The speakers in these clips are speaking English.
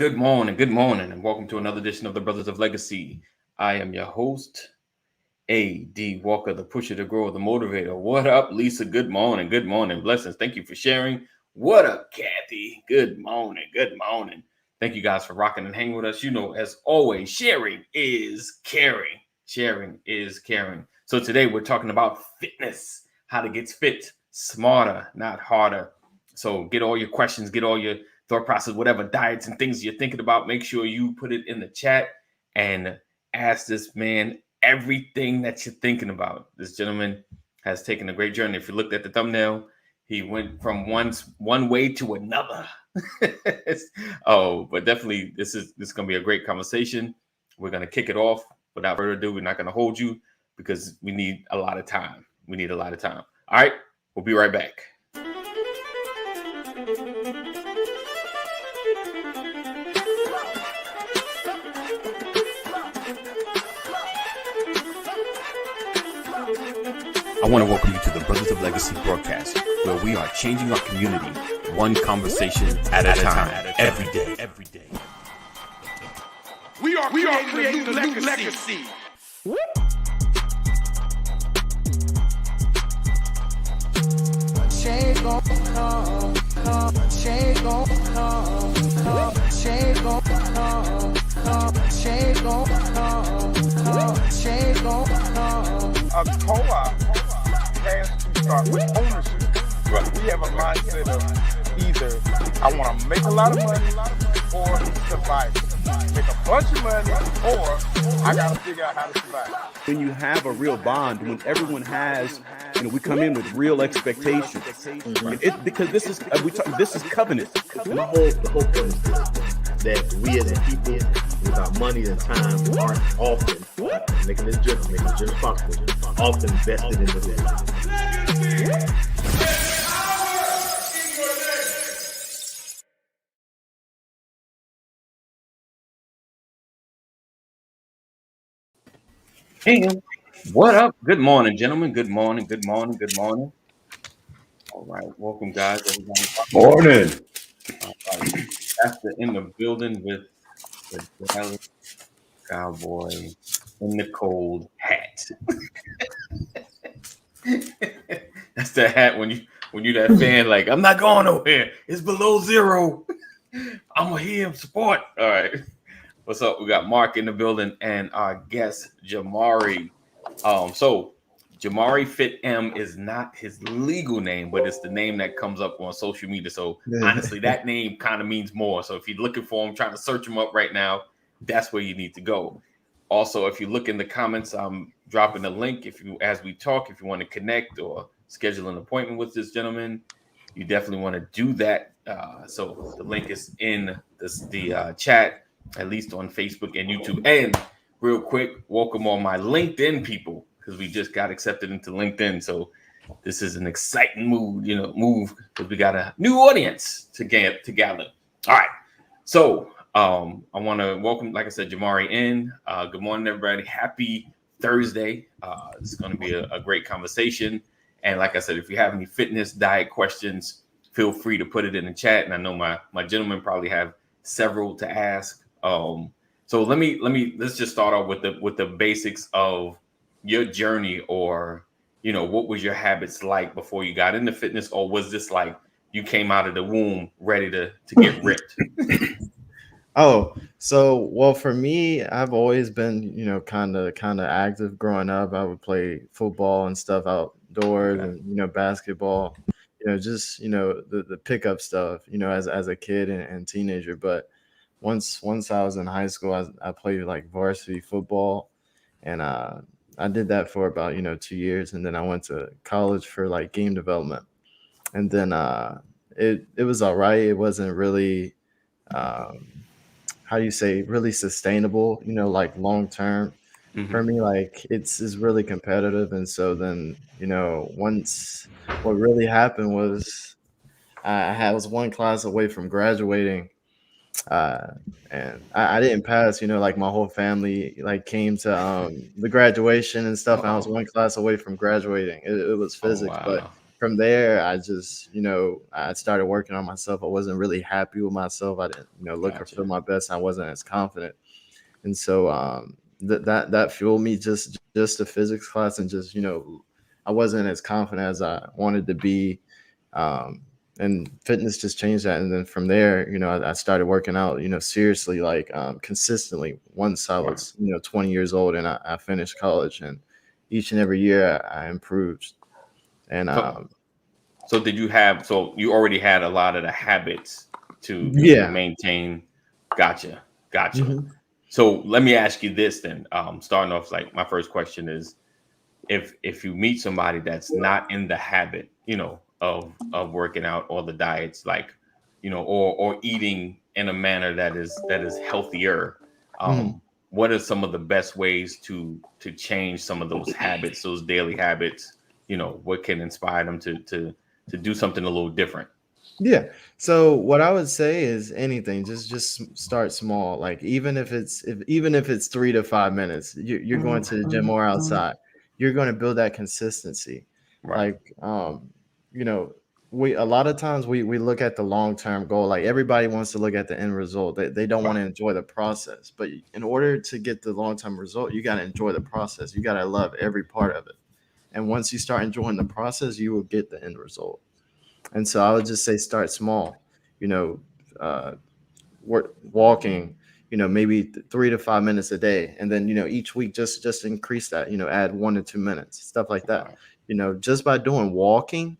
good morning, and welcome to another edition of the Brothers of Legacy. I am your host, A.D. Walker, the pusher, the grower, the motivator. What up, Lisa? Good morning, blessings. Thank you for sharing. What up, Kathy? Good morning. Thank you guys for rocking and hanging with us. You know, as always, sharing is caring. So today we're talking about fitness, how to get fit smarter, not harder. So get all your questions, get all your thought process, whatever diets and things you're thinking about, make sure you put it in the chat and ask this man everything that you're thinking about. This gentleman has taken a great journey. If you looked at the thumbnail, he went from one way to another. But definitely this is going to be a great conversation. We're going to kick it off. Without further ado, we're not going to hold you because we need a lot of time. All right, we'll be right back. I want to welcome you to the Brothers of Legacy broadcast, where we are changing our community one conversation at a time, every day. We are creating a new legacy. Change gon' come. Change gon' come. Change gon' come. Change gon' come. Change gon' come. A co-op has to start with ownership. We have a mindset of either I want to make a lot of money or survive. Make a bunch of money or I got to figure out how to survive. When you have a real bond, when everyone has, we come in with real expectations. Mm-hmm. Because this is covenant. The whole point is that we as a people, with our money and time, aren't often making this general possible, often vested in the business. Hey, what up? Good morning, gentlemen. Good morning. All right, welcome, guys. Morning. After in the building with the Dallas Cowboy in the cold hat. That's the hat when you that fan like, I'm not going nowhere. It's below zero. I'm here to support. All right. What's up? We got Mark in the building and our guest Jamari. So Jamari Fitm is not his legal name, but it's the name that comes up on social media. So honestly, that name kind of means more. So if you're looking for him, trying to search him up right now, that's where you need to go. Also, if you look in the comments, I'm dropping a link. As we talk, if you want to connect or schedule an appointment with this gentleman, you definitely want to do that. So the link is in the chat, at least on Facebook and YouTube. And real quick, welcome all my LinkedIn people, because we just got accepted into LinkedIn. So this is an exciting move because we got a new audience to gather. All right. So I want to welcome, like I said, Jamari in. Good morning, everybody. Happy Thursday. It's going to be a great conversation. And like I said, if you have any fitness, diet questions, feel free to put it in the chat. And I know my gentlemen probably have several to ask. So let's just start off with the basics of your journey, or what was your habits like before you got into fitness, or was this like you came out of the womb ready to get ripped? Well, for me, I've always been, kind of active growing up. I would play football and stuff outdoors, Okay. and, basketball, just, the pickup stuff, as a kid and teenager. But once I was in high school, I played like varsity football, and I did that for about, 2 years. And then I went to college for like game development. And then it was all right. It wasn't really, really sustainable, like long term. Mm-hmm. For me, like it's really competitive. And so then, once what really happened was I was one class away from graduating. And I didn't pass, like my whole family like came to the graduation and stuff. And I was one class away from graduating. It was physics, wow. but from there, I just, I started working on myself. I wasn't really happy with myself. I didn't, look or Gotcha. feel my best. I wasn't as confident. And so that fueled me, just the physics class, and just, I wasn't as confident as I wanted to be. Um, and fitness just changed that. And then from there, I started working out, seriously, like consistently, once I Right. was, 20 years old, and I finished college, and each and every year I improved. And So, so did you have? So you already had a lot of the habits to yeah. maintain. Gotcha. Gotcha. Mhm. So let me ask you this then. Starting off, like my first question is, if you meet somebody that's not in the habit, of working out or the diets, like, or eating in a manner that is healthier, Mhm. what are some of the best ways to change some of those habits, those daily habits? What can inspire them to do something a little different? Yeah. So what I would say is anything, just start small. Like even if it's 3 to 5 minutes, you're going to the gym or outside, you're going to build that consistency. Right. Like you know, we a lot of times we look at the long term goal. Like everybody wants to look at the end result. They don't want Right. to enjoy the process. But in order to get the long term result, you got to enjoy the process. You got to love every part of it. And once you start enjoying the process, you will get the end result. And so I would just say start small, you know, uh, walking, maybe 3 to 5 minutes a day. And then, each week, just increase that, add 1 to 2 minutes, stuff like that. Right. Just by doing walking,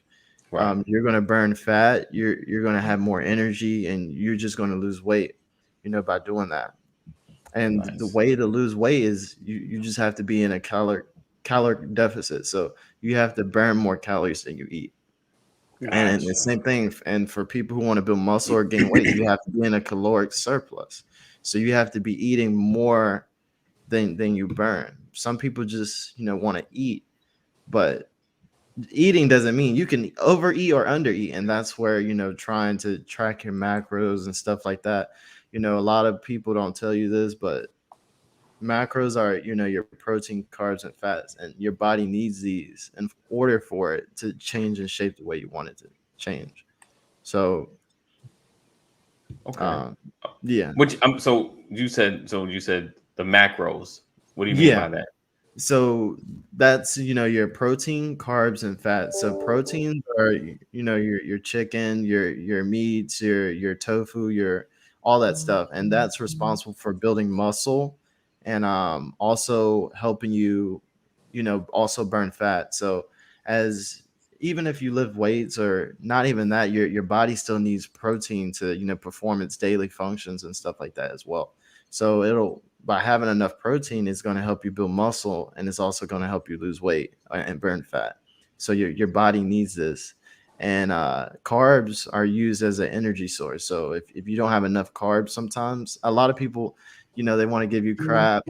Right. you're going to burn fat. You're going to have more energy, and you're just going to lose weight, by doing that. And the Nice. way to lose weight is you just have to be in a caloric deficit. So you have to burn more calories than you eat. And the Gotcha. same thing, and for people who want to build muscle or gain weight, you have to be in a caloric surplus. So you have to be eating more than you burn. Some people just, want to eat, but eating doesn't mean you can overeat or undereat. And that's where, trying to track your macros and stuff like that. A lot of people don't tell you this, but macros are, your protein, carbs, and fats, and your body needs these in order for it to change and shape the way you want it to change. So, Okay. um, yeah, Which so you said the macros. What do you mean yeah. by that? So that's, your protein, carbs, and fats. So proteins are, your chicken, your meats, your tofu, your all that stuff, and that's responsible for building muscle, and also helping you, also burn fat. So as even if you lift weights or not even that, your body still needs protein to, perform its daily functions and stuff like that as well. So it'll by having enough protein is going to help you build muscle, and it's also going to help you lose weight and burn fat. So your body needs this. And carbs are used as an energy source. So if you don't have enough carbs, sometimes a lot of people, they want to give you crap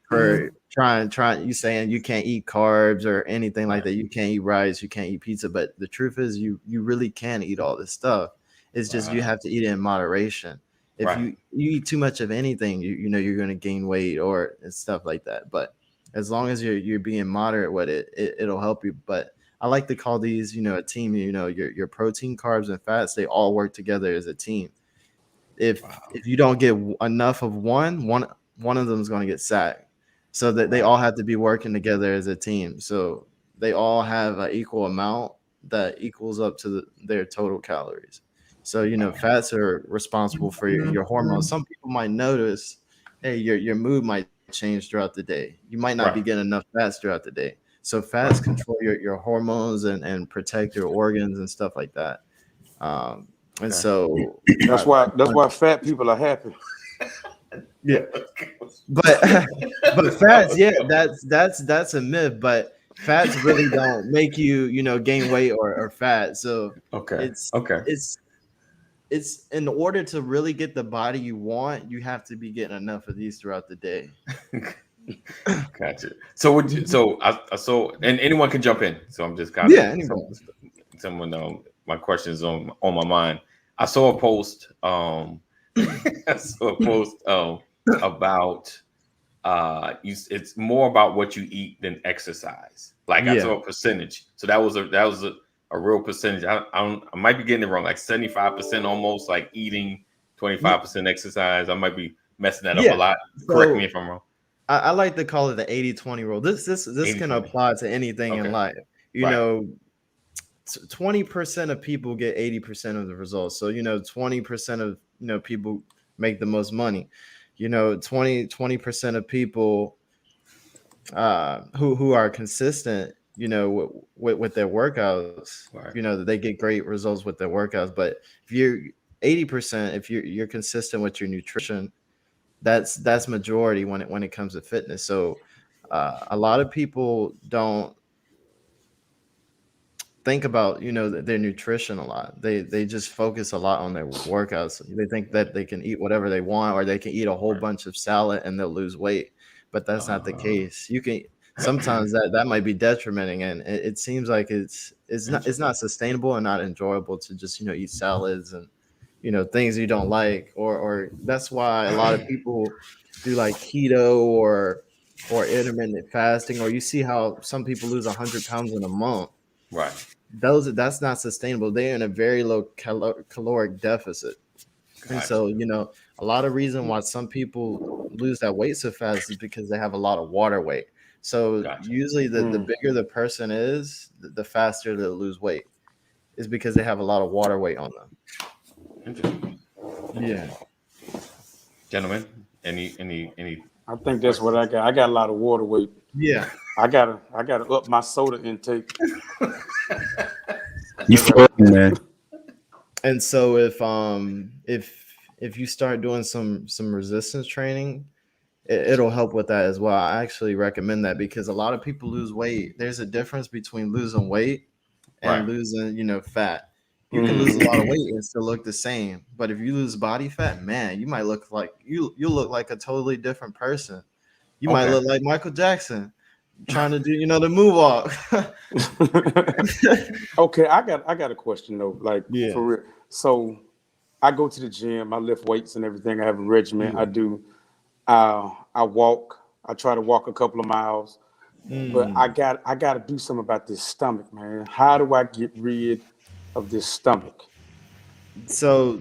for trying you saying you can't eat carbs or anything like Right. that. You can't eat rice, you can't eat pizza. But the truth is you really can eat all this stuff. It's just you Right. have to eat it in moderation. If Right. you eat too much of anything, you're going to gain weight or and stuff like that. But as long as you're being moderate with it'll help you. But I like to call these, a team. Your protein, carbs, and fats, they all work together as a team. Wow. If you don't get enough of one of them is going to get sacked. So that they Right. all have to be working together as a team. So they all have an equal amount that equals up to their total calories. So, Wow. fats are responsible for your hormones. Some people might notice, hey, your mood might change throughout the day. You might not Right. be getting enough fats throughout the day. So fats Right. control your hormones and protect your organs and stuff like that. And Okay. so, That's why fat people are happy. yeah, but but fats, yeah, that's a myth. But fats really don't make you, gain weight or fat. So Okay. it's Okay. it's it's in order to really get the body you want, you have to be getting enough of these throughout the day. Gotcha. So would you, Mhm. and anyone can jump in. So I'm just kind Yeah, of anybody. someone my question is on my mind. I saw a post I saw a post about it's more about what you eat than exercise. Like I Yeah. saw a percentage. So that was a a real percentage. I might be getting it wrong, like 75% almost, like eating, 25% exercise. I might be messing that up a lot. Correct me if I'm wrong. I like to call it the 80-20 rule. This 80, can 20. apply to anything in Okay. life. You Right. know, 20% of people get 80% of the results. So, 20% of, people make the most money. 20% of people who are consistent, with their workouts, Right. they get great results with their workouts. But if you're 80%, if you're consistent with your nutrition, that's majority when it comes to fitness. So a lot of people don't think about their nutrition a lot. They just focus a lot on their workouts. They think that they can eat whatever they want, or they can eat a whole bunch of salad and they'll lose weight, but that's not the case. You can sometimes that might be detrimenting, and it seems like it's not sustainable and not enjoyable to just eat salads and things you don't like, or that's why a lot of people do like keto or intermittent fasting, or you see how some people lose 100 pounds in a month. Right. That's not sustainable. They're in a very low caloric deficit. And Gotcha. so, a lot of reason why some people lose that weight so fast is because they have a lot of water weight. So Gotcha. usually the bigger the person is, the faster they'll lose weight, is because they have a lot of water weight on them. Interesting. Yeah. Gentlemen, any I think that's what I got. I got a lot of water weight. Yeah. I gotta up my soda intake. You floating, man. And so if you start doing some resistance training, it'll help with that as well. I actually recommend that, because a lot of people lose weight. There's a difference between losing weight and Right. losing, fat. You can lose a lot of weight and still look the same. But if you lose body fat, man, you might look like you'll look like a totally different person. You might look like Michael Jackson trying to do, the moonwalk. Okay, I got a question though. Like, Yeah. for real. So I go to the gym, I lift weights and everything. I have a regimen. I do. I walk. I try to walk a couple of miles, but I got to do something about this stomach, man. How do I get rid of this stomach? So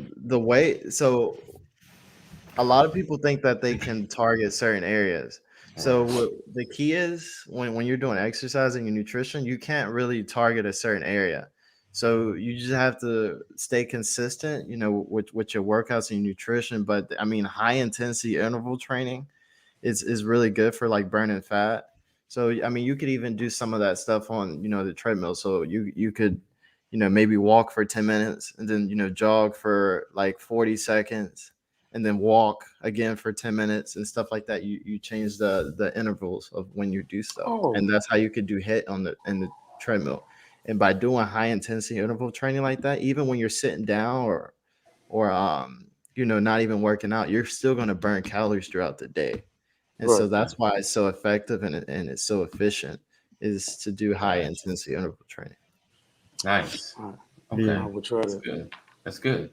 a lot of people think that they can target certain areas. So the key is when you're doing exercise and your nutrition, you can't really target a certain area. So you just have to stay consistent, with your workouts and your nutrition. But I mean, high intensity interval training is really good for like burning fat. So I mean, you could even do some of that stuff on the treadmill. So you could maybe walk for 10 minutes and then jog for like 40 seconds and then walk again for 10 minutes and stuff like that. You change the intervals of when you do stuff. Oh. And that's how you could do HIIT in the treadmill. And by doing high intensity interval training like that, even when you're sitting down or not even working out, you're still going to burn calories throughout the day. And so that's why it's so effective and it's so efficient, is to do high intensity interval training. Nice. Okay. Yeah. We'll try That's that. good. That's good.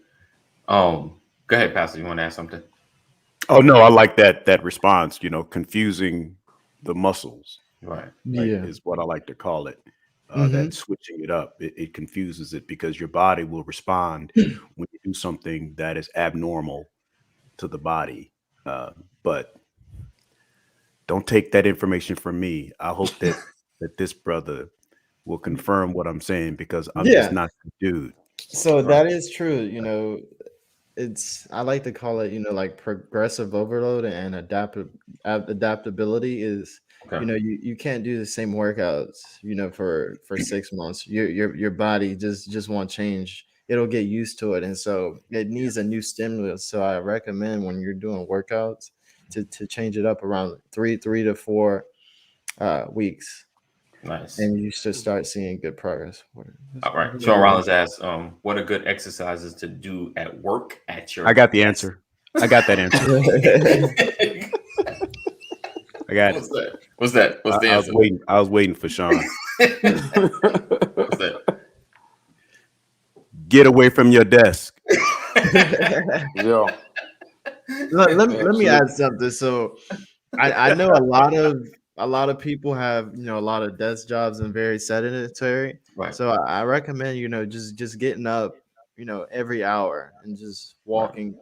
Go ahead, Pastor. You want to add something? Oh no, I like that response. Confusing the muscles, Right. is what I like to call it. That switching it up, it confuses it, because your body will respond when you do something that is abnormal to the body. But don't take that information from me. I hope that this brother will confirm what I'm saying, because I'm just not the dude. So that is true. I like to call it, like progressive overload and adaptability is, you can't do the same workouts, for 6 months. Your body just won't change. It'll get used to it. And so it needs a new stimulus. So I recommend when you're doing workouts to change it up around 3 to 4 weeks. Nice. And you should start seeing good progress. All right. Sean Rollins asked, what are good exercises to do at work at your I got the desk? answer. I got that answer. I got it. What's that? What's the answer? I was waiting for Sean. What's that? Get away from your desk. Yeah. Let me add something. So I know a lot of a lot of people have, a lot of desk jobs and very sedentary. Right. So I recommend, just getting up, every hour and just walking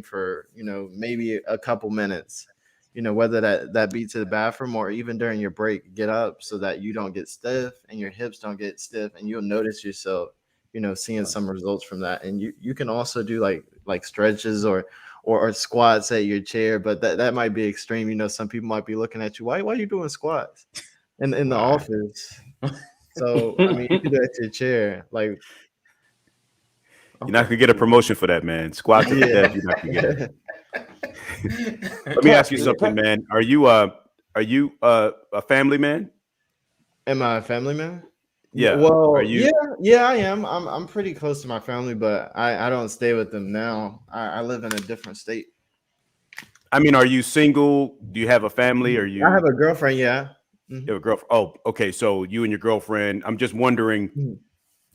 for, maybe a couple minutes, whether that be to the bathroom or even during your break, get up so that you don't get stiff and your hips don't get stiff, and you'll notice yourself, seeing some results from that. And you can also do like stretches or squats at your chair, but that might be extreme. Some people might be looking at you. Why are you doing squats in the office? So I mean, you can do that to your chair. Like, You're not gonna get a promotion for that, man. Squats at the desk, you're not gonna get it. Let me ask you something, man. Are you a family man? Am I a family man? Yeah. Well, Are you? yeah, I am. I'm pretty close to my family, but I don't stay with them now. I live in a different state. I mean, are you single? Do you have a family? Are you? I have a girlfriend. Yeah. You have a girlfriend. Oh, okay. So you and your girlfriend. I'm just wondering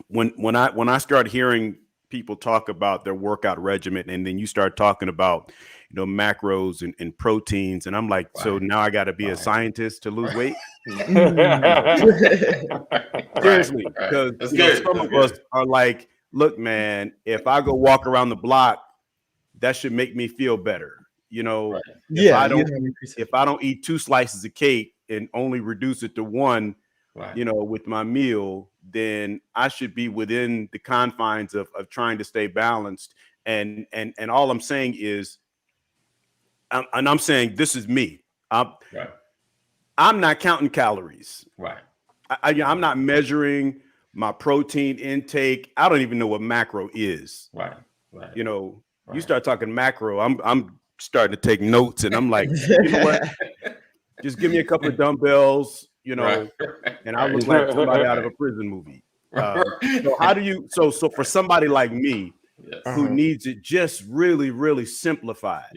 when I start hearing people talk about their workout regimen, and then you start talking about macros and proteins, and I'm like, so now I got to be a scientist to lose weight. Seriously, because some of us are like, look, man, if I go walk around the block, that should make me feel better. If I don't eat 2 slices of cake and only reduce it to 1, with my meal, then I should be within the confines of trying to stay balanced. And all I'm saying is, I'm saying this is me. I'm not counting calories. Right. I'm not measuring my protein intake. I don't even know what macro is. Right. You start talking macro, I'm starting to take notes, and I'm like, you know what? Just give me a couple of dumbbells, and I look like somebody out of a prison movie. So how do you? So for somebody like me, who needs it just really, really simplified,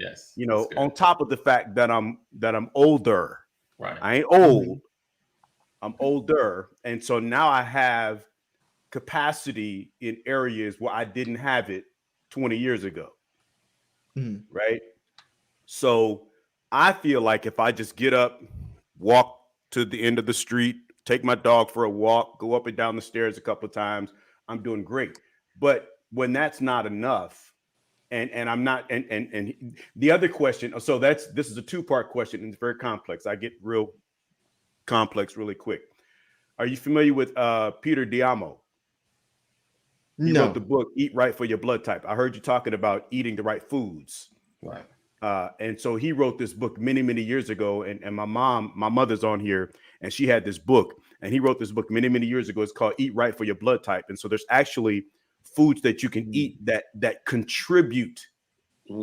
on top of the fact that I'm older. Right. I ain't old. I'm older, and so now I have capacity in areas where I didn't have it 20 years ago. Right. So I feel like if I just get up, walk to the end of the street, take my dog for a walk, go up and down the stairs a couple of times, I'm doing great. But when that's not enough, and I'm not, and the other question, so this is a 2-part question, and it's very complex. I get real complex really quick. Are you familiar with Peter Diamo? He wrote the book Eat Right for Your Blood Type. I heard you talking about eating the right foods. Right. And so he wrote this book many, many years ago. And my mother's on here, and she had this book. And he wrote this book many, many years ago. It's called Eat Right for Your Blood Type. And so there's actually foods that you can eat that contribute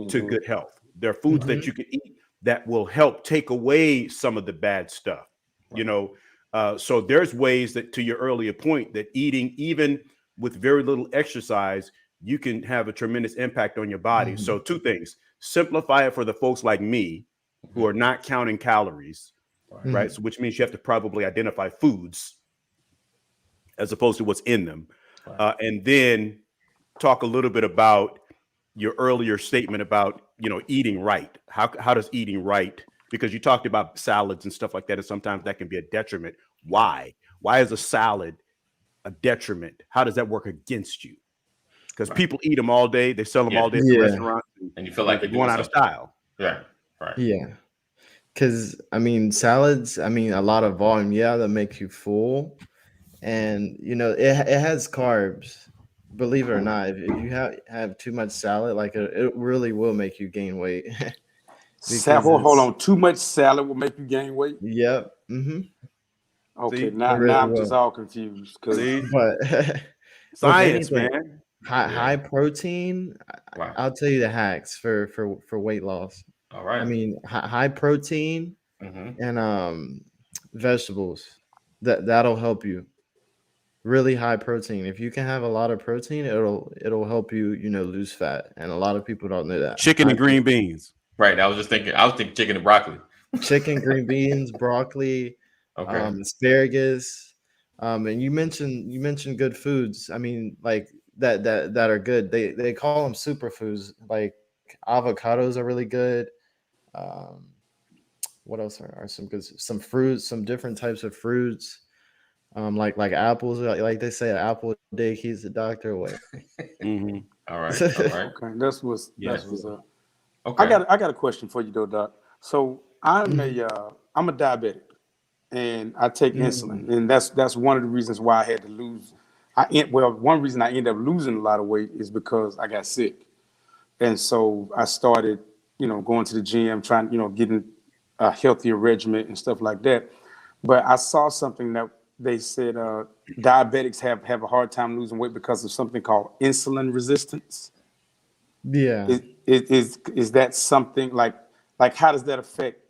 to good health. There are foods that you can eat that will help take away some of the bad stuff. So there's ways that, to your earlier point, that eating even with very little exercise, you can have a tremendous impact on your body. So 2 things: simplify it for the folks like me who are not counting calories, right? So which means you have to probably identify foods as opposed to what's in them. And then talk a little bit about your earlier statement about, eating right. How does eating right, because you talked about salads and stuff like that, and sometimes that can be a detriment. Why is a salad a detriment? How does that work against you? Because people eat them all day. They sell them all day at the restaurant. And you feel like they're going out of style. Yeah. Right. Yeah. Because, salads, a lot of volume, that makes you full. And, it has carbs. Believe it or not, if you have too much salad, like it really will make you gain weight. Hold on. Too much salad will make you gain weight? Yep. Okay, See, now I'm just all confused. But science, man. High protein. I'll tell you the hacks for weight loss. All right. High protein and vegetables. That'll help you. Really high protein. If you can have a lot of protein, it'll help you, lose fat. And a lot of people don't know that. Chicken and green beans. Right. I was thinking chicken and broccoli. Chicken, green beans, broccoli, asparagus. And you mentioned good foods. Like that are good. They call them superfoods. Like avocados are really good. what else are some good, some fruits, some different types of fruits. Like apples, like they say, an apple a day keeps the doctor away. Mm-hmm. All right. All right. Okay, that's what's Yeah. up. Okay. I got a question for you though, Doc. So I'm a diabetic, and I take insulin, and that's one of the reasons why I had to lose. One reason I ended up losing a lot of weight is because I got sick, and so I started, going to the gym, trying, getting a healthier regimen and stuff like that. But I saw something that they said diabetics have a hard time losing weight because of something called insulin resistance. Yeah. Is that something like how does that affect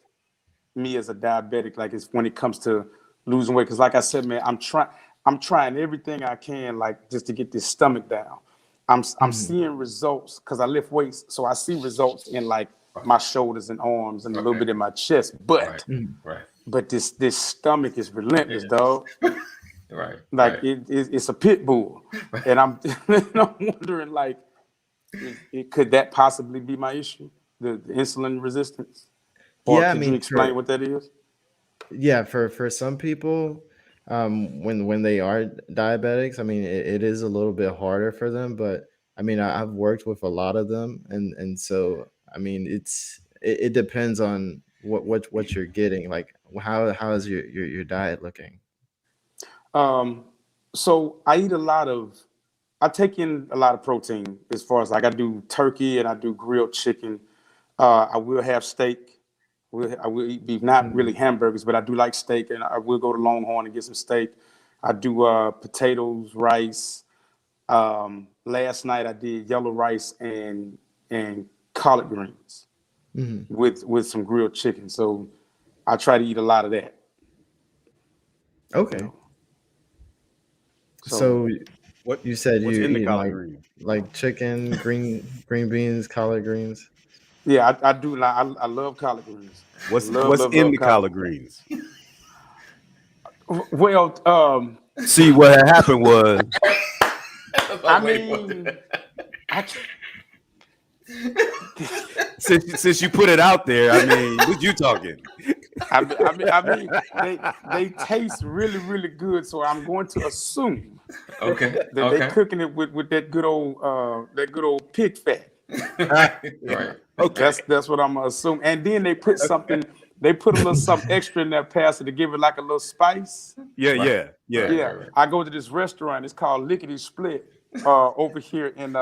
me as a diabetic? Like it's when it comes to losing weight, because like I said, man, I'm trying everything I can, like just to get this stomach down. I'm seeing results because I lift weights, so I see results in like my shoulders and arms and a little bit in my chest. But Right. this stomach is relentless, dog. Right. Like right. it's a pit bull, and I'm I'm wondering like, could that possibly be my issue, the insulin resistance, or Yeah, I could you mean, explain what that is? for some people, when they are diabetics, I mean, it is a little bit harder for them, but I mean, I've worked with a lot of them, and so I mean, it depends on what you're getting. Like, how is your diet looking? So I take in a lot of protein, as far as like I do turkey and I do grilled chicken. I will have steak. I will eat beef, not really hamburgers, but I do like steak, and I will go to Longhorn and get some steak. I do potatoes, rice. Last night I did yellow rice and collard greens with some grilled chicken. So I try to eat a lot of that. Okay. You know. So What you said what's you in the eating collard green? like chicken, green beans, collard greens. Yeah, I do. Like, I love collard greens. What's in Love the collard collard greens. greens? Well, See, what had happened was I mean, I, since you put it out there, I mean, what you talking? I mean, they taste really, really good. So I'm going to assume Okay. that they Okay. cooking it with that good old pig fat. Right. Okay. That's what I'm gonna assume. And then they put something. They put a little something extra in that pasta to give it like a little spice. Yeah, Right. yeah, yeah. Right. Yeah, I go to this restaurant. It's called Lickety Split over here in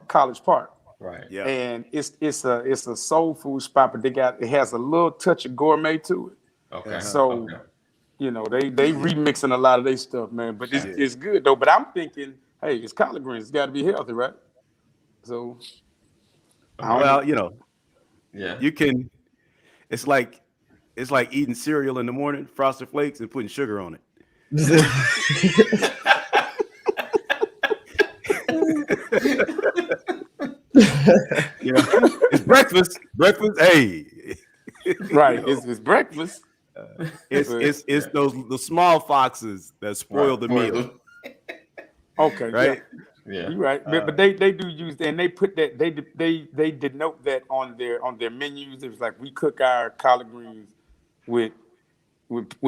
College Park. Right. Yeah. And it's a soul food spot, but it has a little touch of gourmet to it. Okay. So Okay. they remixing a lot of their stuff, man. But it's good though. But I'm thinking, hey, it's collard greens. It's got to be healthy, right? So Well, Yeah. you can. It's like eating cereal in the morning, Frosted Flakes, and putting sugar on it. It's breakfast. Breakfast, hey. right, it's breakfast. It's the small foxes that spoil the meal, Okay, right? Yeah. you're right. But they do use that, and they put that they denote that on their menus. It was like, we cook our collard greens with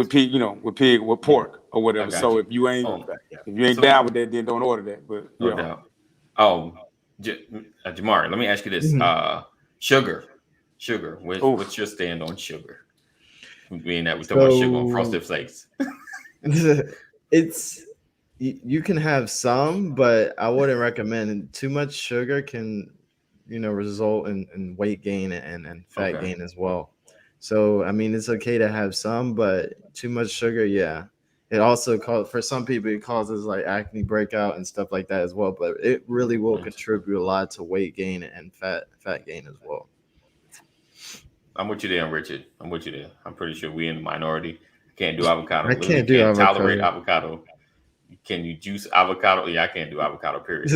pig, with pork or whatever. got So you. if you ain't So- down with that, then don't order that. But No doubt. Jamari, let me ask you this: sugar. What's your stand on sugar? Being that we talk about sugar on Frosted Flakes. It's you can have some, but I wouldn't recommend. Too much sugar can, result in weight gain and fat gain as well. So I mean, it's okay to have some, but too much sugar, yeah. It also for some people it causes like acne breakout and stuff like that as well. But it really will contribute a lot to weight gain and fat gain as well. I'm with you there, Richard. I'm with you there. I'm pretty sure we in the minority. Can't do avocado. I can't do avocado. Tolerate avocado. Can you juice avocado? Yeah, I can't do avocado. Period.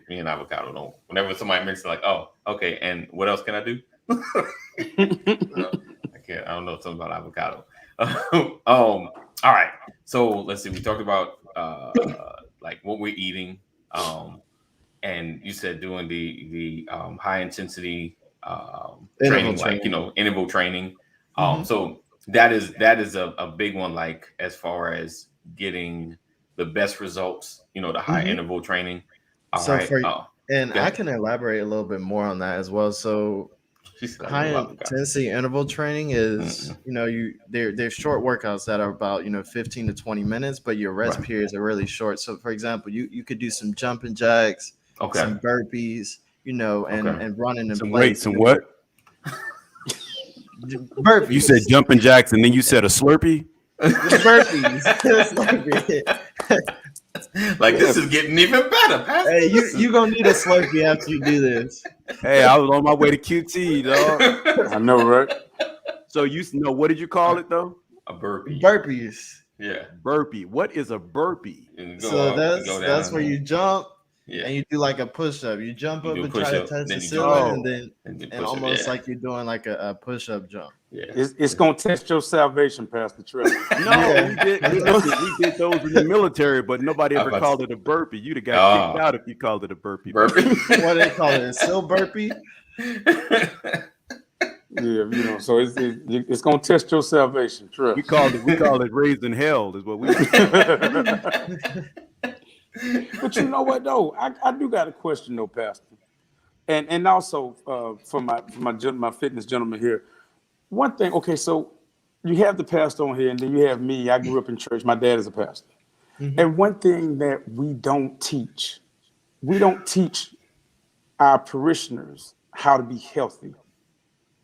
Me and avocado don't. Whenever somebody mentions like, oh, okay, and what else can I do? I can't. I don't know something about avocado. All right. So let's see. We talked about like what we're eating, and you said doing the high intensity training, like interval training. So that is a big one, like as far as getting the best results, the high interval training. All So right. for Oh, and go I ahead. can elaborate a little bit more on that as well. So She said, I know high a lot of guys. intensity interval training is, they're short workouts that are about 15 to 20 minutes, but your rest Right. periods are really short. So for example, you could do some jumping jacks, Okay. some burpees, Okay. and running in Some place. weights and what? Burpees. You said jumping jacks, and then you said a Slurpee. Burpees. Slurpee. Like this is getting even better, Pastor. Hey, you gonna need a Slurpee after you do this. Hey, I was on my way to QT, dog. I know, right? So you know, what did you call it though? A burpee. Burpees. Yeah. Burpee. What is a burpee? And go So up, go that's down, where you jump Yeah. and you do like a push up. You jump You up do a and try to push-up, touch then the you ceiling, jump. and push then up, almost yeah. like you're doing like a push up jump. Yeah. It's gonna test your salvation, Pastor Trevor. No, we did those in the military, but nobody ever called it a burpee. You'd have got kicked out if you called it a burpee. Burpee. What do they call it? A still burpee? Yeah, so it's gonna test your salvation, Trevor. We call it raising hell, is what we. But you know what though, I do got a question though, Pastor, and also for my fitness gentleman here. One thing, okay, so you have the pastor on here, and then you have me. I grew up in church. My dad is a pastor, and one thing that we don't teach our parishioners how to be healthy.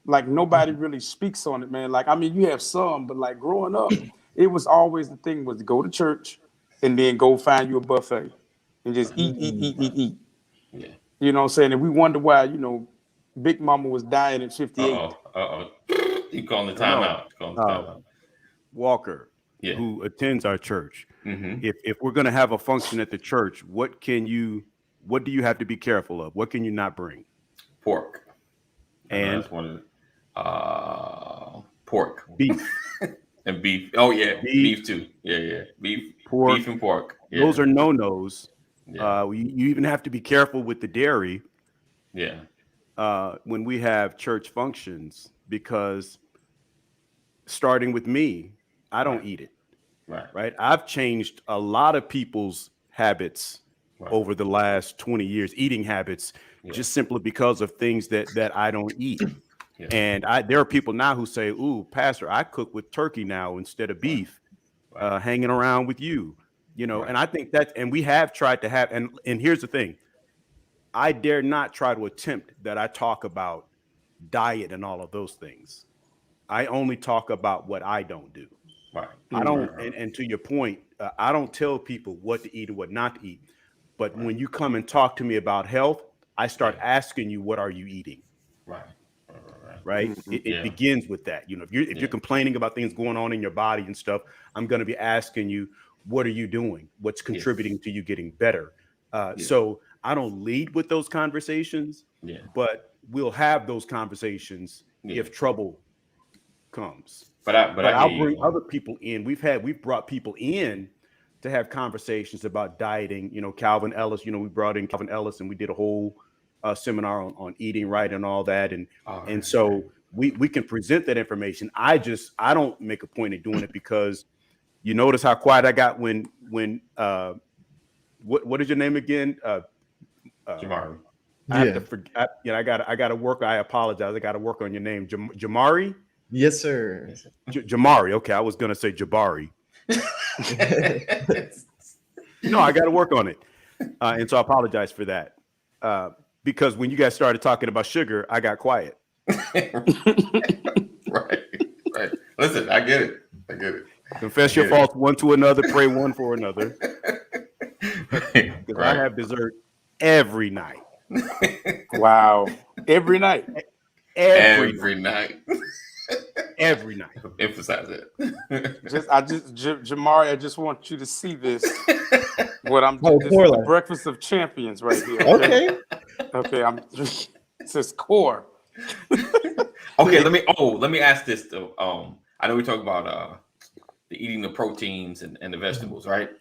Like nobody really speaks on it, man. Like, I mean, you have some, but like growing up, it was always the thing was to go to church and then go find you a buffet and just eat. Yeah. You know what I'm saying? And we wonder why, Big Mama was dying at 58. You calling the timeout. Walker, who attends our church, if we're going to have a function at the church, what do you have to be careful of? What can you not bring? Pork. And that's one of pork. Beef. And beef. Oh yeah, beef too. Yeah. Beef, pork. Beef and pork. Yeah. Those are no-nos. Yeah. You even have to be careful with the dairy. Yeah. When we have church functions, because starting with me, I don't eat it. Right. I've changed a lot of people's habits over the last 20 years, eating habits, just simply because of things that I don't eat. Yeah. And there are people now who say, "Ooh, Pastor, I cook with turkey now instead of beef, hanging around with you." And I think and we have tried to have, and here's the thing, I dare not try to attempt that I talk about diet and all of those things. I only talk about what I don't do. Right. I don't, and to your point, I don't tell people what to eat and what not to eat. But when you come and talk to me about health, I start asking you, what are you eating? Right. It begins with that. If you're complaining about things going on in your body and stuff, I'm going to be asking you, what are you doing? What's contributing to you getting better? So I don't lead with those conversations, but we'll have those conversations if trouble comes. But I'll bring other people in. We've brought people in to have conversations about dieting. Calvin Ellis, we brought in Calvin Ellis and we did a whole seminar on eating right and all that. And so we can present that information. I don't make a point of doing it because you notice how quiet I got when what is your name again? Jamari. I have to forget. I got to work. I apologize. I got to work on your name. Jamari? Yes, sir. Jamari. Okay. I was going to say Jabari. No, I got to work on it. And so I apologize for that. Because when you guys started talking about sugar, I got quiet. Right. Listen, I get it. Confess your faults one to another, pray one for another. Because I have dessert every night. Wow. Every night. Every night. Every night. Emphasize it. Jamari, I just want you to see this. What I'm doing. This is the breakfast of champions right here. Okay. It says core. Okay, let me ask this though. I know we talk about the eating the proteins and the vegetables, right?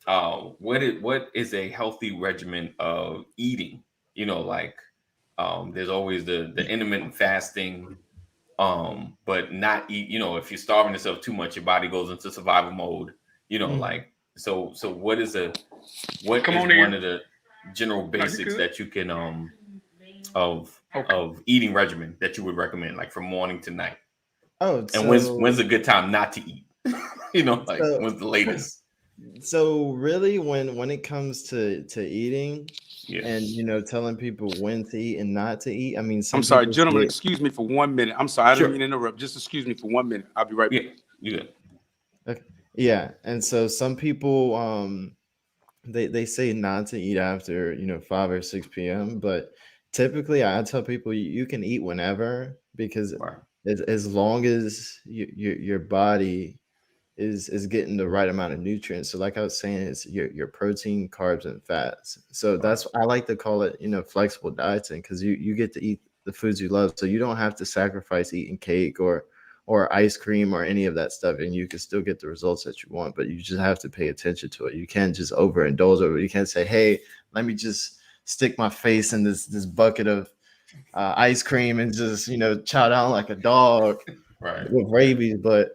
What is a healthy regimen of eating? There's always the intermittent fasting. but not eat. If you're starving yourself too much, your body goes into survival mode. Like so. What is one of the general basics that you can of eating regimen that you would recommend, like from morning to night? Oh, And when's a good time not to eat? When's the latest? So really, when it comes to eating, Yeah. and telling people when to eat and not to eat, I mean, some I'm sorry, people gentlemen. say- Excuse me for 1 minute. I'm sorry, I Sure. didn't mean to interrupt. Just excuse me for 1 minute. I'll be right back. Yeah, you good. Okay. Yeah, and so some people they say not to eat after 5 or 6 p.m. But typically I tell people you can eat whenever, because Right. as long as your body is getting the right amount of nutrients. So like I was saying, it's your protein, carbs, and fats. So that's, I like to call it flexible dieting, because you get to eat the foods you love, so you don't have to sacrifice eating cake or ice cream or any of that stuff, and you can still get the results that you want. But you just have to pay attention to it. You can't just overindulge over it. You can't say, hey, let me just stick my face in this bucket of ice cream and just chow down like a dog Right. with rabies. But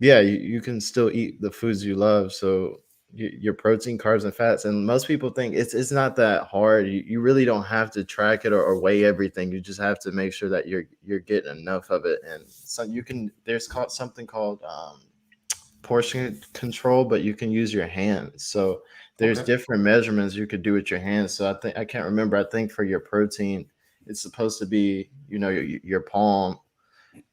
yeah, you can still eat the foods you love. So your protein, carbs, and fats. And most people think it's not that hard. You really don't have to track it or weigh everything. You just have to make sure that you're getting enough of it. And so there's something called portion control, but you can use your hands. So there's different measurements you could do with your hands. So I can't remember. I think for your protein, it's supposed to be your palm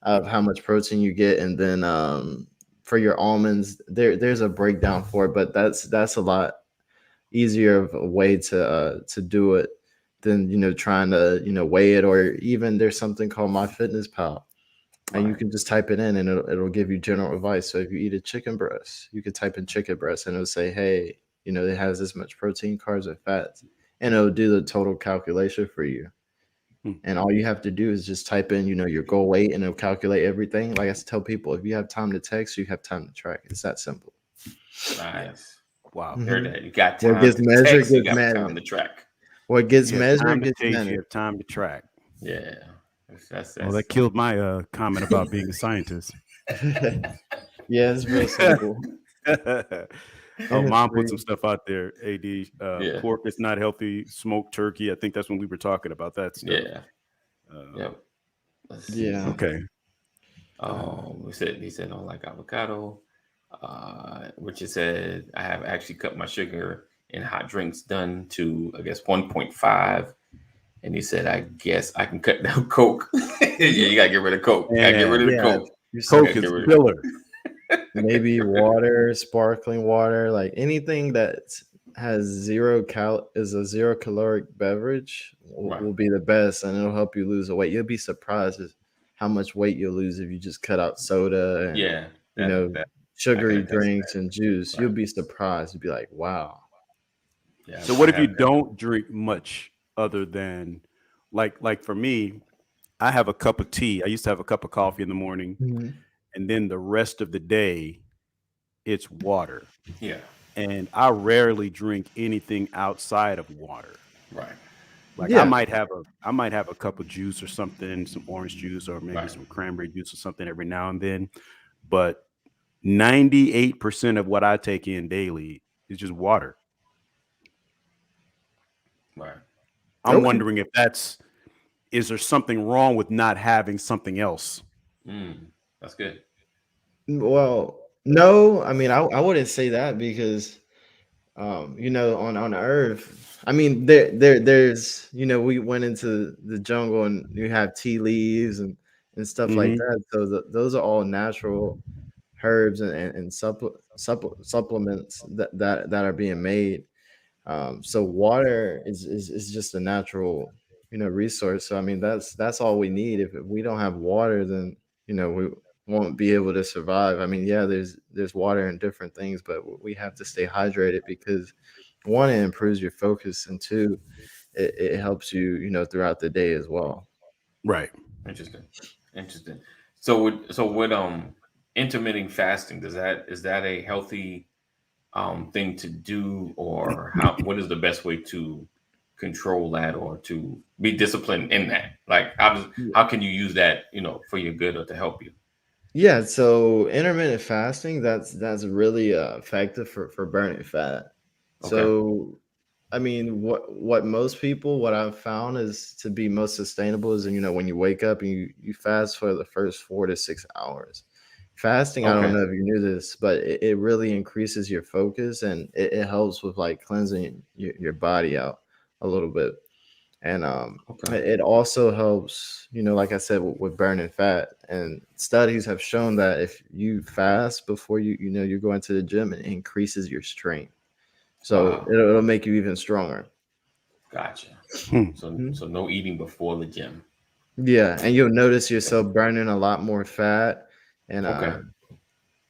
of how much protein you get, and then for your almonds, there's a breakdown for it, but that's a lot easier of a way to do it than trying to weigh it. Or even there's something called MyFitnessPal, and you can just type it in, and it'll give you general advice. So if you eat a chicken breast, you could type in chicken breast, and it'll say, hey, it has this much protein, carbs, and fats, and it'll do the total calculation for you. And all you have to do is just type in, your goal weight, and it'll calculate everything. Like I tell people, if you have time to text, you have time to track. It's that simple. Nice. Wow. Heard that. You got time What gets to measured text, you gets got time managed. to track. What gets You have time measured to gets taste, you managed. have time to track. Yeah. That's Well, that killed my comment about being a scientist. Yeah, it's real simple. Oh, Mom put some stuff out there. AD, Yeah. pork is not healthy. Smoked turkey. I think that's when we were talking about that stuff. Yeah. Yep. Let's see. Yeah. Okay. He said, I don't like avocado. Richard said, I have actually cut my sugar in hot drinks done to, I guess, 1.5. And he said, I guess I can cut down Coke. Yeah, you got to get rid of Coke. You got to get rid of the Yeah. Coke. Coke is killer. Maybe water, sparkling water, like anything that has is a 0 caloric beverage will be the best, and it'll help you lose the weight. You'll be surprised at how much weight you'll lose if you just cut out soda and sugary drinks and juice. Right. You'll be surprised. You'll be like, wow. Yeah, So what if you don't drink much other than like for me, I have a cup of tea. I used to have a cup of coffee in the morning, and then the rest of the day it's water. Yeah. And I rarely drink anything outside of water. Right. Like I might have a cup of juice or something, some orange juice or maybe some cranberry juice or something every now and then. But 98% of what I take in daily is just water. Right. I'm wondering if is there something wrong with not having something else? That's good. Well, no, I mean, I wouldn't say that, because on Earth, I mean, there's we went into the jungle and you have tea leaves and stuff like that. So those are all natural herbs and supplements that are being made. So water is just a natural resource. So I mean, that's all we need. If we don't have water, then we won't be able to survive. I mean, yeah, there's water and different things, but we have to stay hydrated, because one, it improves your focus, and two, it helps you throughout the day as well. Right. Interesting. So with intermittent fasting, is that a healthy thing to do, or what is the best way to control that or to be disciplined in that? Like, how can you use that, for your good or to help you? Yeah, so intermittent fasting, that's really effective for burning fat. Okay. So I mean, what most people, what I've found is to be most sustainable is, when you wake up and you fast for the first 4 to 6 hours. Fasting, I don't Okay. know if you knew this, but it really increases your focus, and it helps with like cleansing your body out a little bit. And Okay. it also helps, like I said, with burning fat. And studies have shown that if you fast before you go into the gym, it increases your strength. So Wow. it'll make you even stronger. Gotcha. Hmm. So Mhm. so no eating before the gym. Yeah, and you'll notice yourself burning a lot more fat and Okay.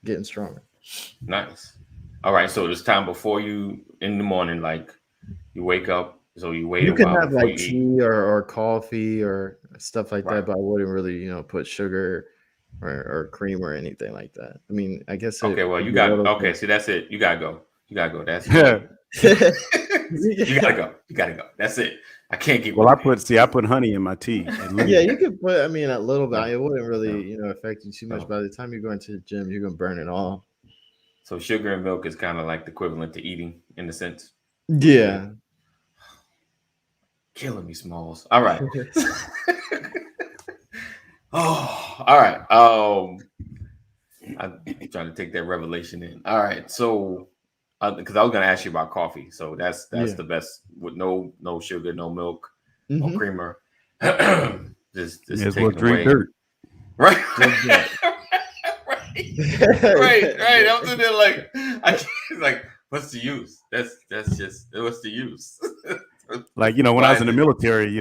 getting stronger. Nice. All right. So this time before you in the morning, like you wake up, so you wait You a can while have before like you eat. tea or coffee or stuff like Right. that, but I wouldn't really, put sugar or cream or anything like that. I mean, I guess Okay. it Well, would you be a got little okay. bit. See, that's it. You gotta go. You gotta go. That's you wait. You gotta Yeah. go. You gotta go. That's it. I can't keep Well, up with you. I put honey in my tea and Yeah, lemon. you could put, I mean, a little bit. No. It wouldn't No. really, affect you too much. No. By the time you go into the gym, you're gonna burn it all. So sugar and milk is kind of like the equivalent to eating in a sense. What you think? Yeah. Killing me, Smalls. All right. Oh, all right. I'm trying to take that revelation in. All right. So, because I was going to ask you about coffee, so that's Yeah. the best with no sugar, no milk, no Hmm. creamer. May Just as well taking drink away. dirt. Right. Just that. right. I'm sitting there like, like, what's the use? That's just what's the use? Like, when I Why was in is the it military,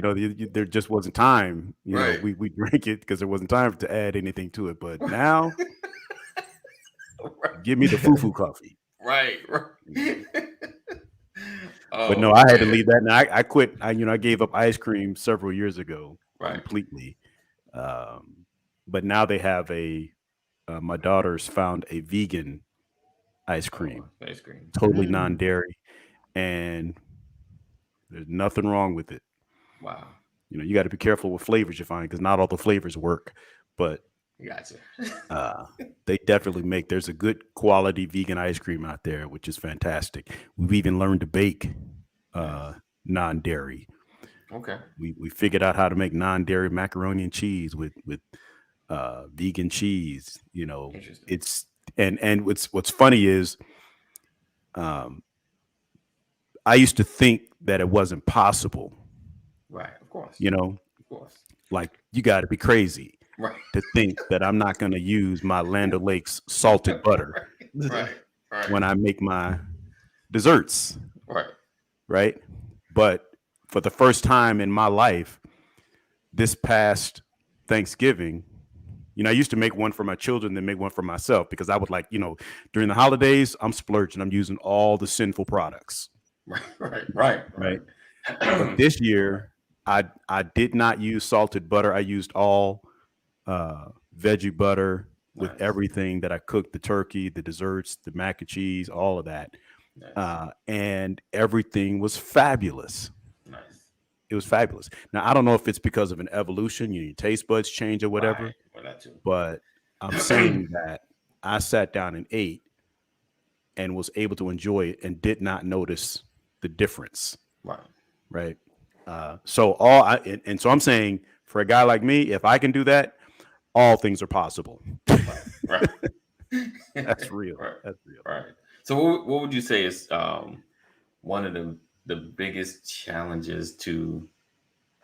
there just wasn't time. right? We drank it because there wasn't time to add anything to it. But now, give me the foo-foo coffee. Right. But Oh no, I had to man. leave that. And I quit. I gave up ice cream several years ago Right. completely. But now they have my daughter's found a vegan ice cream, Oh, ice cream. totally Mm. non-dairy, and there's nothing wrong with it. Wow. You got to be careful with flavors you find because not all the flavors work, but Gotcha. they definitely make. There's a good quality vegan ice cream out there, which is fantastic. We've even learned to bake Nice. non-dairy. Okay. We figured out how to make non-dairy macaroni and cheese with vegan cheese. Interesting. It's and what's funny is I used to think that it wasn't possible. Right. Of course. Of course. like you got to be crazy Right. to think that I'm not going to use my Land O'Lakes salted butter Right. Right. when I make my desserts, Right. right? But for the first time in my life, this past Thanksgiving, I used to make one for my children, then make one for myself because I would like, during the holidays, I'm splurging. I'm using all the sinful products. Right. But this year, I did not use salted butter. I used all veggie butter with Nice. everything that I cooked: the turkey, the desserts, the mac and cheese, all of that, Nice. and everything was fabulous. Nice. It was fabulous. Now I don't know if it's because of an evolution, your taste buds change or whatever, Right. Well, that too. but I'm saying that I sat down and ate and was able to enjoy it and did not notice the difference. Right. Right. So so I'm saying for a guy like me, if I can do that, all things are possible. Right. That's real. Right. That's real. Right. So what would you say is one of the biggest challenges to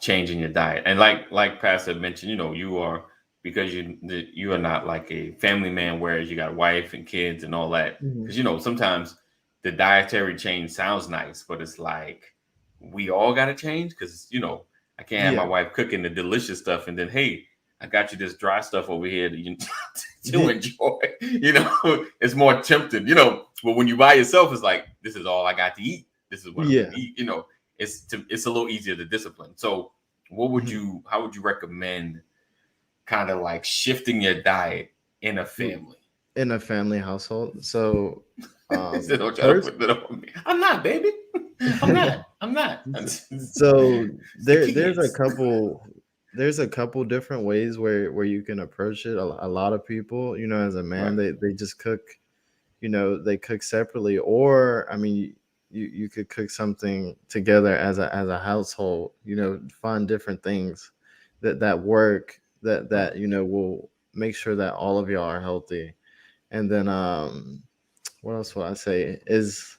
changing your diet? And like Pastor mentioned, you are, because you are not like a family man, whereas you got a wife and kids and all that. Mhm. Because sometimes the dietary change sounds nice, but it's like we all got to change because I can't have my wife cooking the delicious stuff and then, hey, I got you this dry stuff over here to enjoy. It's more tempting. But when you by yourself, it's like this is all I got to eat. This is what I'm gonna eat. It's a little easier to discipline. So, what would you? How would you recommend kind of like shifting your diet in a family? In a family household. So Don't try to put that on me. I'm not, baby. I'm not. So The there's a kids. couple different ways where you can approach it. A lot of people, as a man, they just cook, they cook separately, or I mean, you could cook something together as a household. Find different things that work that will make sure that all of y'all are healthy. And then what else will I say is,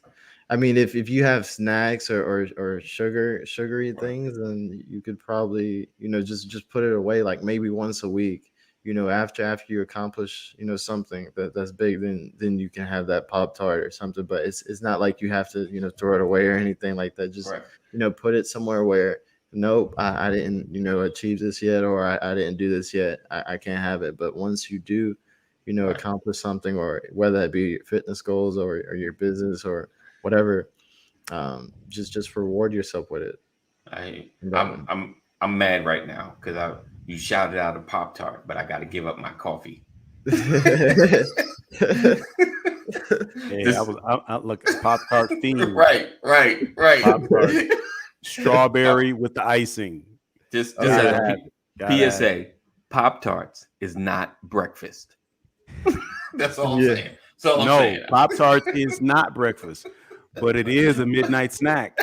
I mean, if you have snacks or sugary things, then you could probably, just put it away, like maybe once a week, after you accomplish, something that's big, then you can have that Pop-Tart or something. But it's not like you have to, throw it away or anything like that. Just, put it somewhere where, nope, I didn't, achieve this yet, or I didn't do this yet. I can't have it. But once you do, accomplish something, or whether that be fitness goals or your business or whatever, just reward yourself with it. I'm mad right now because you shouted out a Pop-Tart, but I got to give up my coffee. Hey, I look at Pop-Tart theme. Right. Pop-Tart. Strawberry with the icing. Just as a PSA, Pop-Tarts is not breakfast. That's all I'm saying. So no, Pop-Tarts is not breakfast, but it is a midnight snack.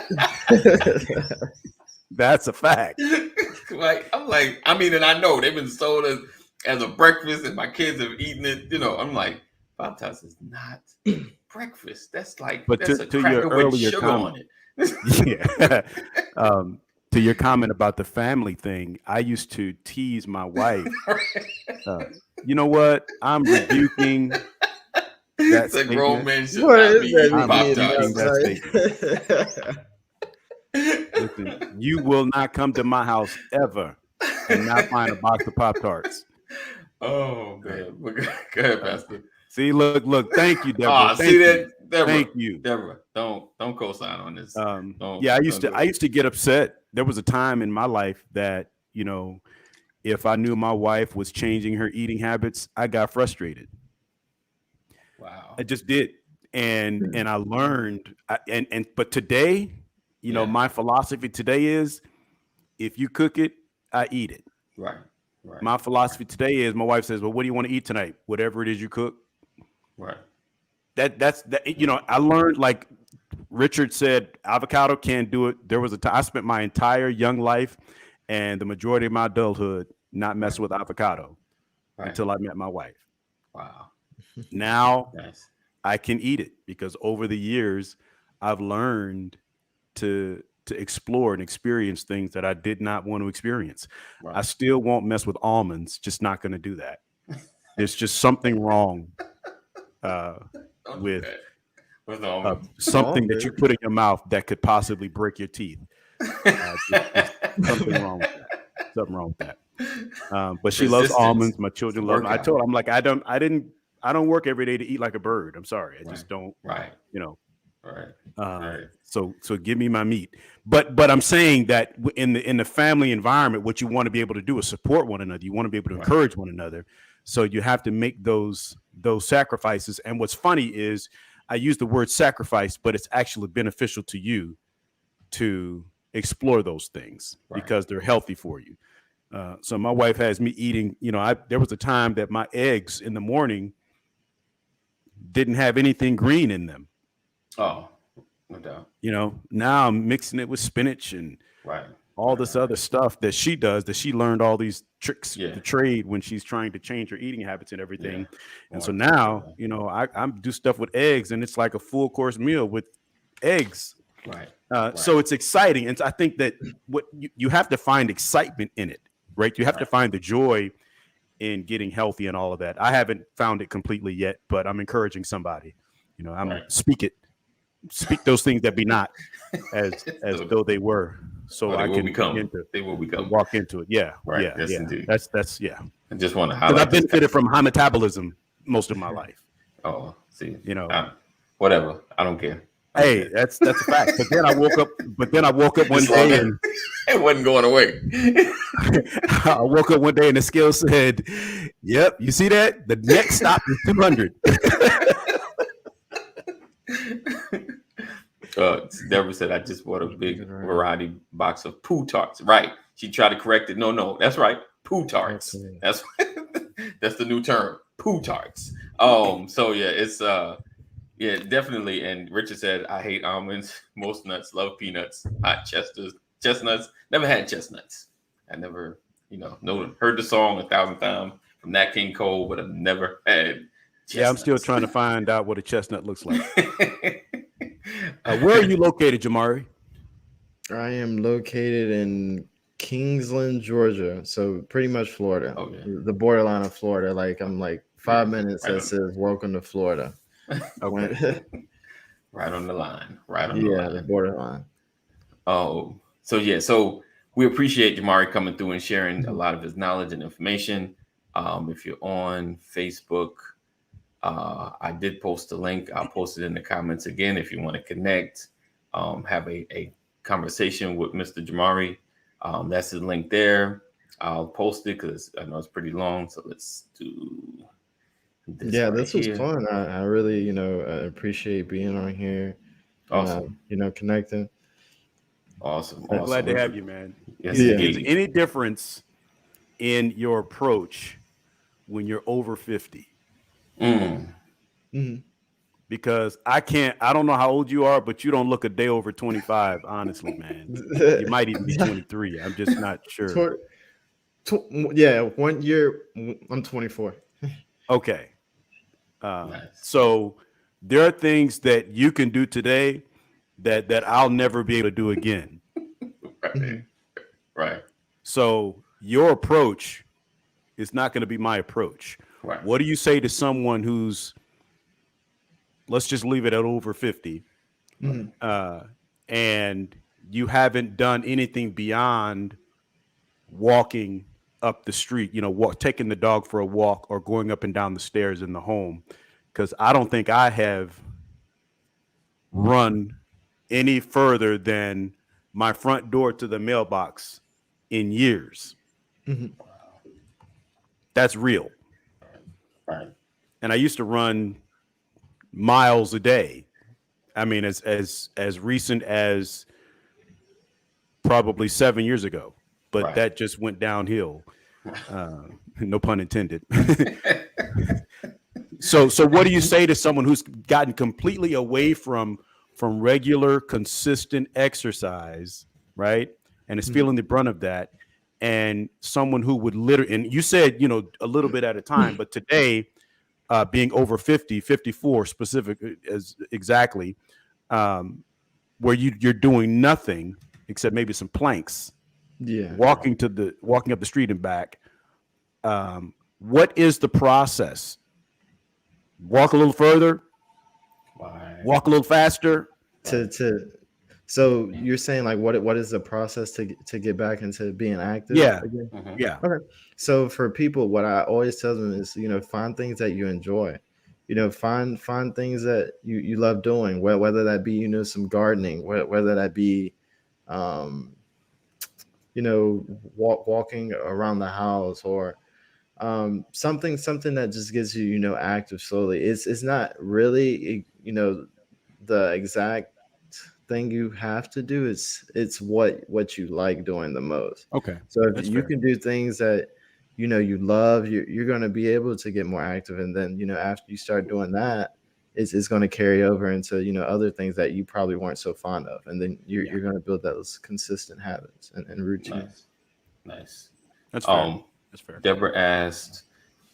That's a fact. I mean, and I know they've been sold as a breakfast, and my kids have eaten it. I'm like, Pop-Tarts is not breakfast. That's like, but that's to your earlier comment, to your comment about the family thing, I used to tease my wife. You know what? I'm rebuking that it's statement. A grown man should not be eating Pop-Tarts. Listen, you will not come to my house ever and not find a box of Pop-Tarts. Oh man, go ahead, Pastor. See, look. Thank you, Deborah. Deborah, thank you, Deborah. Don't co-sign on this. I used to get upset. There was a time in my life that if I knew my wife was changing her eating habits, I got frustrated. Wow, I just did, and I learned. But today, my philosophy today is, if you cook it, I eat it. Right. My philosophy today is, my wife says, "Well, what do you want to eat tonight? Whatever it is you cook." Right. That's I learned, like Richard said, avocado can't do it. There was a time I spent my entire young life and the majority of my adulthood not messing with avocado until I met my wife. Wow. Now I can eat it because over the years I've learned to explore and experience things that I did not want to experience. Right. I still won't mess with almonds, just not going to do that. There's just something wrong with something that you put in your mouth that could possibly break your teeth. Something wrong with that. But she loves almonds. My children love them. I told her, I'm like, I don't work every day to eat like a bird. I'm sorry. I just don't, Right. So give me my meat. But I'm saying that in the family environment, what you want to be able to do is support one another. You want to be able to encourage one another. So you have to make those sacrifices. And what's funny is I use the word sacrifice, but it's actually beneficial to you to explore those things because they're healthy for you. So my wife has me eating, there was a time that my eggs in the morning didn't have anything green in them. Oh, no doubt. Now I'm mixing it with spinach and all this other stuff that she does, that she learned all these tricks to trade when she's trying to change her eating habits and everything. Yeah. And so now, I do stuff with eggs, and it's like a full course meal with eggs. Right. So it's exciting. And I think that what you have to find excitement in it, right? You have to find the joy in getting healthy and all of that. I haven't found it completely yet, but I'm encouraging somebody. I'm speak those things that be not as though they were. So I can they will become. Walk into it. Yeah. Right. Yeah. Yes, yeah. indeed. That's I just want to highlight. I've benefited from high metabolism most of my life. Oh, see, whatever. I don't care. Hey, that's a fact. But then I woke up one day and it wasn't going away. I woke up one day and the scale said, "Yep, you see that? The next stop is 200." Deborah said, I just bought a big Right. variety box of poo tarts. Right. She tried to correct it. No, that's right. Poo tarts. Okay. That's that's the new term. Poo tarts. So yeah, it's yeah, definitely. And Richard said, I hate almonds, most nuts, love peanuts, hot chestnuts. Never had chestnuts. I never, heard the song 1,000 times from Nat King Cole, but I've never had chestnuts. Yeah, I'm still trying to find out what a chestnut looks like. Where are you located, Jamari? I am located in Kingsland, Georgia, so pretty much Florida. Oh, yeah. The borderline of Florida. Like I'm like 5 minutes Right that says "Welcome to Florida." Okay. Right on the line. Right on the line. The borderline. Oh, so we appreciate Jamari coming through and sharing a lot of his knowledge and information. If you're on Facebook, I did post a link. I'll post it in the comments again if you want to connect, have a conversation with Mr. Jamari. That's the link there. I'll post it because I know it's pretty long. So let's do this. Yeah, right this was here. fun. I really, appreciate being on here. Awesome. Connecting. Awesome. I'm glad to have you, man. Yes, Yeah. Is indeed. any difference in your approach when you're over 50? Mhm. Because I don't know how old you are, but you don't look a day over 25, honestly, man. You might even be 23. I'm just not sure. Yeah, 1 year. I'm 24. Okay. Nice. So there are things that you can do today that I'll never be able to do again. Right. Right. So your approach is not going to be my approach. Right. What do you say to someone who's, let's just leave it at over 50, and you haven't done anything beyond walking up the street, taking the dog for a walk or going up and down the stairs in the home? Because I don't think I have run any further than my front door to the mailbox in years. That's real. Right. And I used to run miles a day. I mean, as recent as probably 7 years ago, but Right. that just went downhill. No pun intended. So what do you say to someone who's gotten completely away from regular, consistent exercise, right? And is feeling the brunt of that, and someone who would literally, and you said, a little bit at a time, but today, being over 50, 54 specific as exactly, where you're doing nothing except maybe some planks, walking up the street and back. What is the process? Walk a little further, walk a little faster. So you're saying like what is the process to get back into being active? Yeah. Again? Yeah. Okay. So for people, what I always tell them is, find things that you enjoy. Find things that you love doing, whether that be, some gardening, whether that be, walking around the house, or something that just gets you, active slowly. It's not really, the exact thing you have to do. It's what you like doing the most. Okay. So if That's you fair. can do things that you love, you're going to be able to get more active, and then after you start doing that, it's going to carry over into other things that you probably weren't so fond of, and then you're going to build those consistent habits and routines. Nice. That's fair. That's fair. Deborah asked,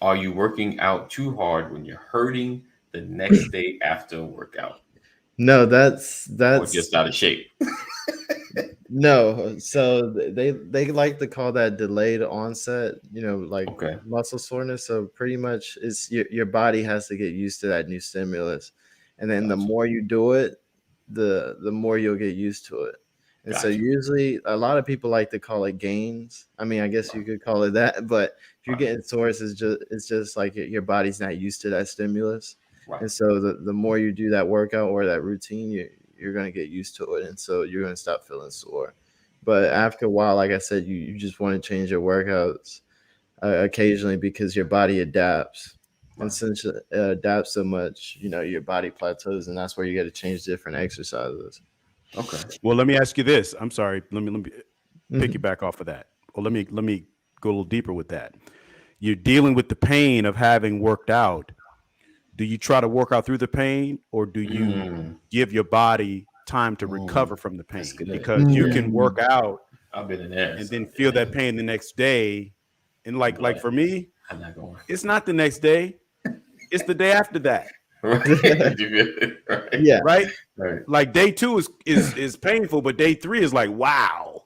are you working out too hard when you're hurting the next day after a workout? No, that's Or just out of shape? no. So they like to call that delayed onset, muscle soreness. So pretty much it's your body has to get used to that new stimulus. And then the more you do it, the more you'll get used to it. And so usually a lot of people like to call it gains. I mean, I guess you could call it that, but if you're getting sores, it's just like your body's not used to that stimulus. Right. And so the more you do that workout or that routine, you're going to get used to it. And so you're going to stop feeling sore. But after a while, like I said, you just want to change your workouts occasionally because your body adapts. Right. And since it adapts so much, your body plateaus, and that's where you got to change different exercises. Okay. Well, let me ask you this. I'm sorry. Let me Mm-hmm. piggyback off of that. Well, let me go a little deeper with that. You're dealing with the pain of having worked out. Do you try to work out through the pain, or do you give your body time to recover from the pain? That's good. Because you can work out I've been in there and then feel that pain the next day. And like for me, I'm not going. it's not the next day. It's the day after that. Right. Did you feel it? Right. Yeah. Right. Right. Like day 2 is painful, but day 3 is like, wow,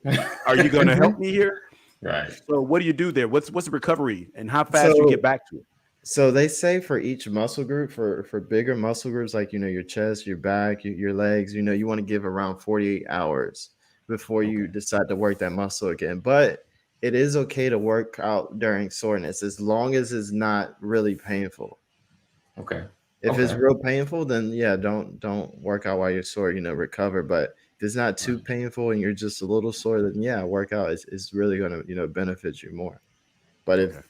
are you going to help me here? Right. So what do you do there? What's the recovery and how fast you get back to it? So they say for each muscle group, for bigger muscle groups like your chest, your back, your legs, you want to give around 48 hours before you decide to work that muscle again. But it is okay to work out during soreness as long as it's not really painful. Okay. If it's real painful, then yeah, don't work out while you're sore. Recover. But if it's not too painful and you're just a little sore, then yeah, workout is really gonna benefit you more. But if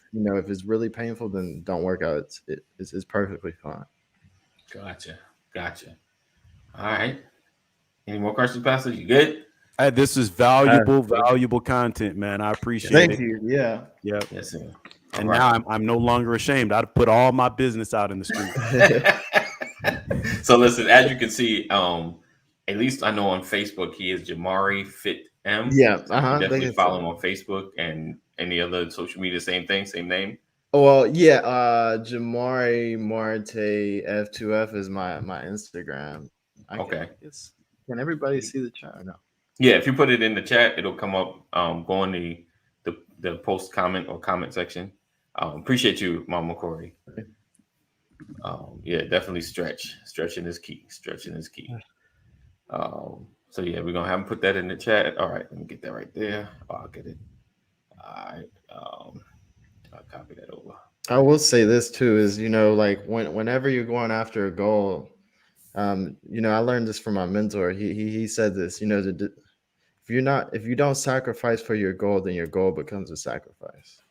it's really painful, then don't work out. It's perfectly fine. Gotcha. All right. Any more questions, Pastor? You good? This is valuable content, man. I appreciate it. Thank you. Yeah. Yep. Yes, sir. And now I'm no longer ashamed. I'd put all my business out in the street. So listen, as you can see, at least I know on Facebook he is Jamari Fitm. Yeah. Definitely follow him on Facebook and any other social media. Same thing, same name. Well, yeah. Jamari Marte F2F is my Instagram. Can everybody see the chat or no? Yeah, if you put it in the chat, it'll come up. Go in the post comment or comment section. Appreciate you, Mama Corey. Yeah, definitely stretch. Stretching is key. So yeah, we're gonna have him put that in the chat. All right, let me get that right there. I'll get it. All right. I'll copy that over. I will say this too is like whenever you're going after a goal, I learned this from my mentor. He said this. If you don't sacrifice for your goal, then your goal becomes a sacrifice.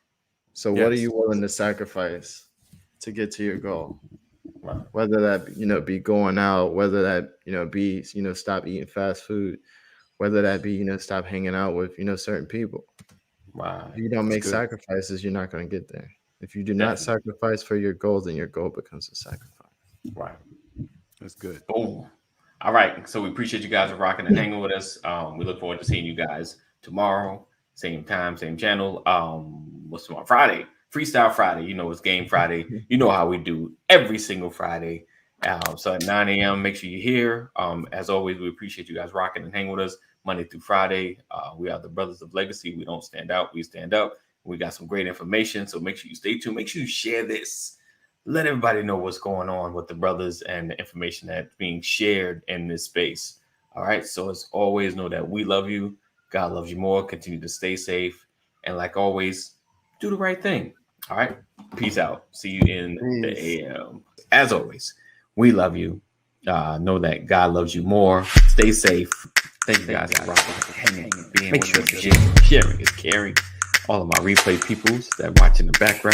So what are you willing to sacrifice to get to your goal? Right. Whether that be going out, whether that be stop eating fast food, whether that be stop hanging out with certain people. Right. If you don't make sacrifices, you're not going to get there. If you do not sacrifice for your goals, then your goal becomes a sacrifice. Right. That's good. Boom. All right. So we appreciate you guys for rocking and hanging with us. We look forward to seeing you guys tomorrow, same time, same channel. What's tomorrow? Friday. Freestyle Friday. It's Game Friday. You know how we do every single Friday. So at 9 a.m., make sure you're here. As always, we appreciate you guys rocking and hanging with us Monday through Friday. We are the Brothers of Legacy. We don't stand out. We stand up. We got some great information. So make sure you stay tuned. Make sure you share this. Let everybody know what's going on with the brothers and the information that's being shared in this space. All right. So as always, know that we love you. God loves you more. Continue to stay safe. And like always, do the right thing. All right. Peace out. See you in the AM. As always, we love you. Know that God loves you more. Stay safe. Thank you guys for hanging, being with us. Sharing is caring. All of my replay peoples that watch in the background.